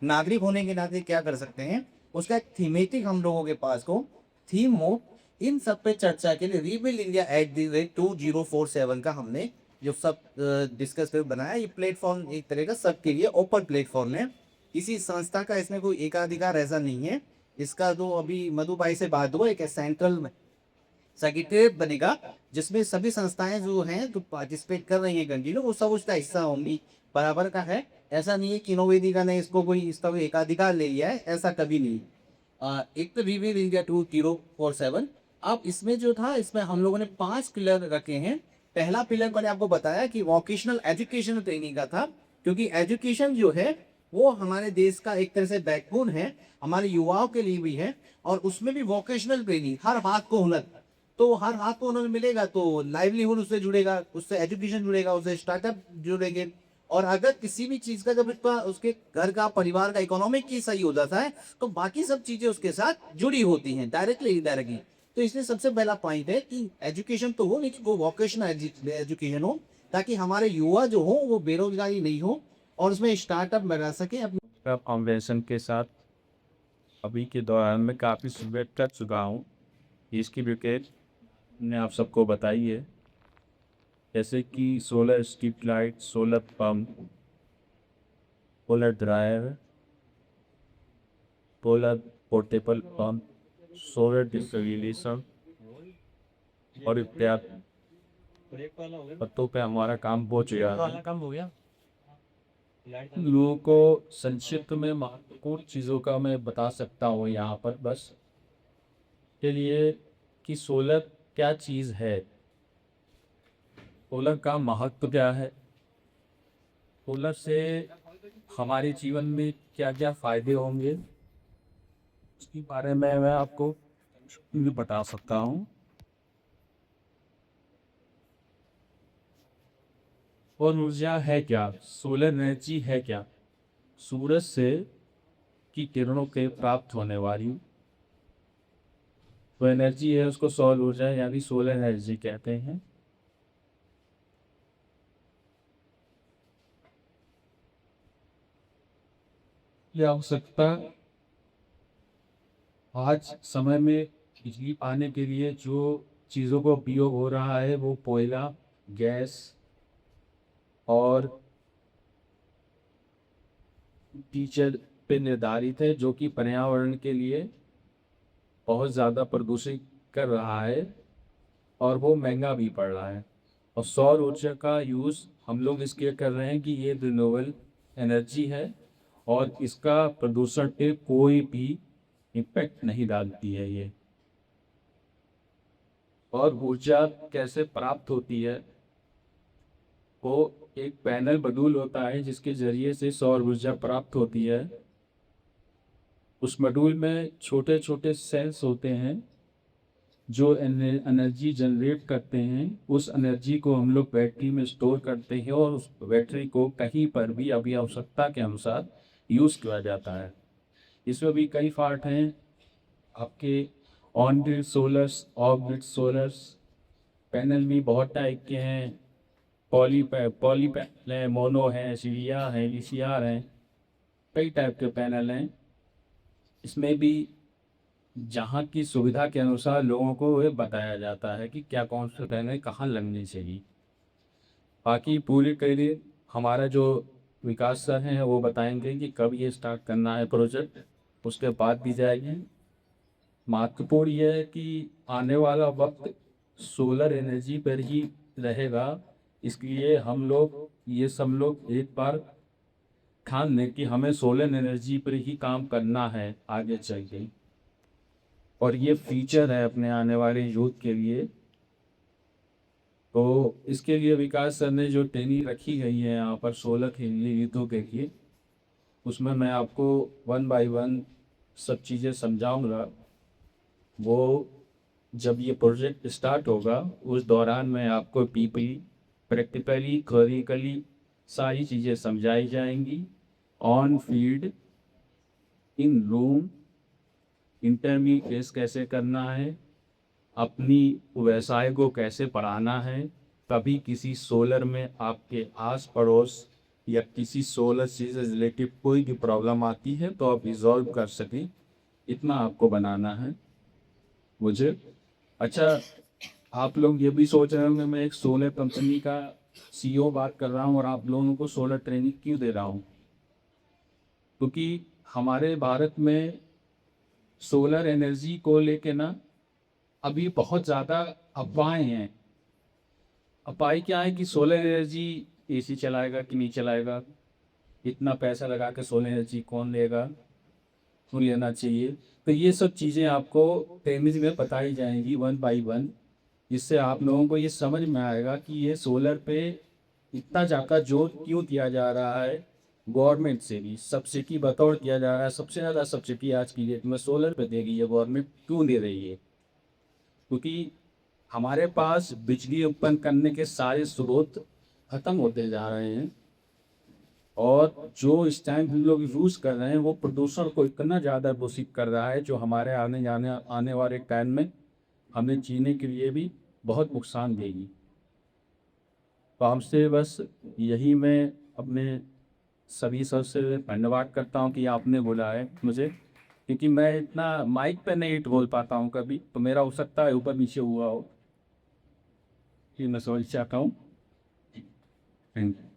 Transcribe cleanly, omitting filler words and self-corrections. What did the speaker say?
नागरिक होने के नाते क्या कर सकते हैं, उसका एक थीमेटिक हम लोगों के पास को थीम हो। इन सब पे चर्चा के लिए रीबिल्ड इंडिया @2047 का हमने जो सब डिस्कस कर बनाया। ये प्लेटफॉर्म एक तरह का सबके लिए ओपन प्लेटफॉर्म है। किसी संस्था का इसमें कोई एकाधिकार ऐसा नहीं है। इसका जो अभी मधु भाई से बात हुआ, एक सेंट्रल सेक्रेटेरिएट बनेगा जिसमें सभी संस्थाएं जो हैं जो पार्टिसिपेट कर रही हैं कंटिन्यू, वो सब उसका हिस्सा होंगी, बराबर का है। ऐसा नहीं है कि नोवेदिका ने इसको कोई इसका कोई एकाधिकार ले लिया है, ऐसा कभी नहीं। एक तो रीवील इंडिया 2047। अब इसमें जो था, इसमें हम लोगों ने 5 पिलर रखे हैं। पहला पिलर मैंने आपको बताया कि वोकेशनल एजुकेशन ट्रेनिंग का था, क्योंकि एजुकेशन जो है वो हमारे देश का एक तरह से बैकबोन है, हमारे युवाओं के लिए भी है। और उसमें भी वोकेशनल ट्रेनिंग, हर हाथ को हुनर, तो हर हाथ को हुनर मिलेगा तो लाइवलीहुड उससे जुड़ेगा, उससे एजुकेशन जुड़ेगा, उससे स्टार्टअप जुड़ेंगे। और अगर किसी भी चीज का जब उसका उसके घर का परिवार का इकोनॉमिक की सही हो जाता है, तो बाकी सब चीजें उसके साथ जुड़ी होती हैं डायरेक्टली इनडायरेक्टली। तो इसलिए सबसे पहला पॉइंट है कि एजुकेशन तो हो, लेकिन वो वोकेशनल एजुकेशन हो, ताकि हमारे युवा जो हो वो बेरोजगारी नहीं हो और उसमें स्टार्टअप लगा सके अपने। फाउंडेशन के साथ अभी के दौरान मैं काफ़ी सुबह कर चुका हूँ। इसकी विकेट ने आप सबको बताई है, जैसे कि solar street light, solar pump, solar dryer, solar portable pump, solar distribution और इत्यादि पत्तों पे हमारा काम हो चुका है। काम हो गया। लोगों को संक्षिप्त में महत्वपूर्ण चीज़ों का मैं बता सकता हूँ यहाँ पर बस के लिए कि सोलर क्या चीज़ है, सोलर का महत्व क्या है, सोलर से हमारे जीवन में क्या क्या फायदे होंगे, उसके बारे में मैं आपको बता सकता हूँ। और ऊर्जा है क्या, सोलर एनर्जी है क्या, सूरज से की किरणों के प्राप्त होने वाली तो एनर्जी है, उसको सौर ऊर्जा यानी सोलर एनर्जी कहते हैं। ये आवश्यकता आज समय में बिजली पाने के लिए जो चीज़ों का उपयोग हो रहा है वो कोयला, गैस और डीजल पे निर्धारित है, जो कि पर्यावरण के लिए बहुत ज़्यादा प्रदूषित कर रहा है और वो महंगा भी पड़ रहा है। और सौर ऊर्जा का यूज़ हम लोग इसलिए कर रहे हैं कि ये रिन्यूएबल एनर्जी है और इसका प्रदूषण पे कोई भी इम्पेक्ट नहीं डालती है ये। और ऊर्जा कैसे प्राप्त होती है, वो एक पैनल मॉड्यूल होता है जिसके ज़रिए से सौर ऊर्जा प्राप्त होती है। उस मॉड्यूल में छोटे छोटे सेल्स होते हैं जो एनर्जी जनरेट करते हैं। उस एनर्जी को हम लोग बैटरी में स्टोर करते हैं और उस बैटरी को कहीं पर भी अभी आवश्यकता के अनुसार यूज़ किया जाता है। इसमें भी कई पार्ट हैं आपके, on grid scholars, of grid scholars. Panel भी बहुत टाइप के हैं, पॉली पैनल है, मोनो है, सीरिया है, ईसीआर है, कई टाइप के पैनल हैं। इसमें भी जहाँ की सुविधा के अनुसार लोगों को ये बताया जाता है कि क्या कौन से पैनल कहाँ लगनी चाहिए। बाकी पूरी के लिए हमारा जो विकास सर हैं वो बताएंगे कि कब ये स्टार्ट करना है प्रोजेक्ट, उसके बाद भी जाएंगे। महत्वपूर्ण यह है कि आने वाला वक्त सोलर एनर्जी पर ही रहेगा, इसलिए हम लोग ये सब लोग एक बार ध्यान दें कि हमें सोलर एनर्जी पर ही काम करना है आगे चल के। और ये फीचर है अपने आने वाले यूथ के लिए। तो इसके लिए विकास सर ने जो ट्रेनिंग रखी गई है यहाँ पर सोलर के लिए, यूथों के लिए, उसमें मैं आपको वन बाय वन सब चीज़ें समझाऊंगा। वो जब ये प्रोजेक्ट स्टार्ट होगा उस दौरान मैं आपको पीपी प्रैक्टिकली थ्योरिकली सारी चीज़ें समझाई जाएंगी। On field, in room, interview face कैसे करना है, अपनी व्यवसाय को कैसे बढ़ाना है, कभी किसी सोलर में आपके आस पड़ोस या किसी सोलर से रिलेटेड कोई भी प्रॉब्लम आती है तो आप रिजॉल्व कर सकें, इतना आपको बनाना है मुझे। अच्छा, आप लोग ये भी सोच रहे होंगे मैं एक सोलर कंपनी का सीईओ बात कर रहा हूँ और आप लोगों को सोलर ट्रेनिंग क्यों दे रहा हूँ, क्योंकि हमारे भारत में सोलर एनर्जी को लेके ना अभी बहुत ज़्यादा अफवाहें हैं। अफवाहें क्या है कि सोलर एनर्जी एसी चलाएगा कि नहीं चलाएगा, इतना पैसा लगा के सोलर एनर्जी कौन लेगा, क्यों लेना चाहिए। तो ये सब चीज़ें आपको ट्रेनिंग में बताई जाएंगी वन बाय वन, जिससे आप लोगों को ये समझ में आएगा कि ये सोलर पे इतना ज़्यादा जोर क्यों दिया जा रहा है। गवर्नमेंट से भी सब्सिडी बतौर दिया जा रहा है, सबसे ज़्यादा सब्सिडी आज की डेट में सोलर पे दे रही है गवर्नमेंट। क्यों दे रही है, क्योंकि हमारे पास बिजली उत्पन्न करने के सारे स्रोत खत्म होते जा रहे हैं और जो इस टाइम हम लोग यूज़ कर रहे हैं वो प्रदूषण को इतना ज़्यादा दूषित कर रहा है जो हमारे आने वाले टाइम में हमें जीने के लिए भी बहुत नुकसान देगी। तो हमसे बस यही मैं अपने सभी सर से धन्यवाद करता हूँ कि आपने बुलाया है मुझे, क्योंकि मैं इतना माइक पे नहीं बोल पाता हूँ कभी, तो मेरा हो सकता है ऊपर नीचे हुआ हो, कि मैं समझ चाहता हूँ। Thank you.